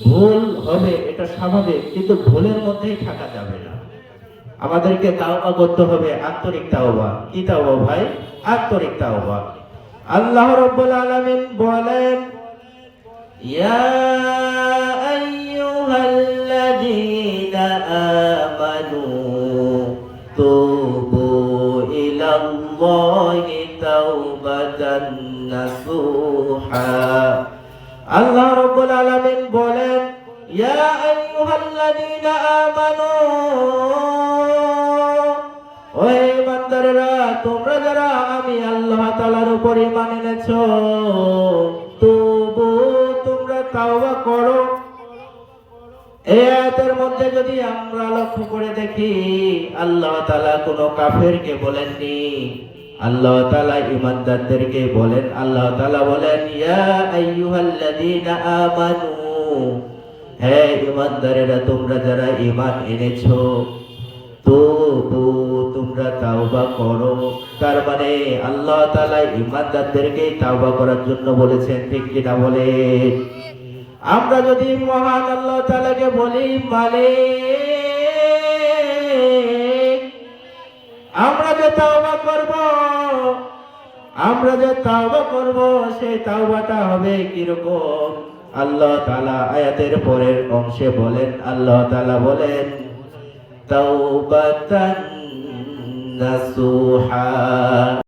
ভুল হবে এটা স্বাভাবিক, কিন্তু ভুলের মধ্যেই থাকা যাবে না। আমাদেরকে তাওবা করতে হবে, আন্তরিক তাওবা। কি তাওবা ভাই? আন্তরিক তাওবা। আল্লাহ রাব্বুল আলামিন বলেন, ইয়া আইয়ুহাল্লাযীনা আমানু তুবু ইলাল্লাহি তাওবাতান নাসুহা। আল্লাহ রাব্বুল আলামিন বলেন, ইয়া আইয়ুহাল্লাযীনা আমানু, ও ইমানদারেরা, তোমরা যারা আমি আল্লাহ তাআলার উপর ঈমান এনেছো, তুবু, তোমরা তাওবা করো। এই আয়াতের মধ্যে যদি আমরা লক্ষ্য করে দেখি, আল্লাহ তাআলা কোনো কাফেরকে বলেননি, আল্লাহ তাআলা ঈমানদারদেরকে বলেন। আল্লাহ তাআলা বলেন, ইয়া আইয়ুহাল্লাযীনা আমানু, হে ঈমানদারেরা, তোমরা যারা ঈমান এনেছো, তুবু, তোমরা তাওবা করো। তার মানে আল্লাহ তাআলা ঈমানদারদেরকে তাওবা করার জন্য বলেছেন, ঠিক কিনা বলে? আমরা যদি মহান আল্লাহ তাআলাকে বলি মালিক, আমরা যে তাওবা করব, আমরা যে তাওবা করব, সেই তাওবাটা হবে কিরকম? আল্লাহ তাআলা আয়াতের পরের অংশে বলেন, আল্লাহ তাআলা বলেন, তাওবাতান নাসুহা।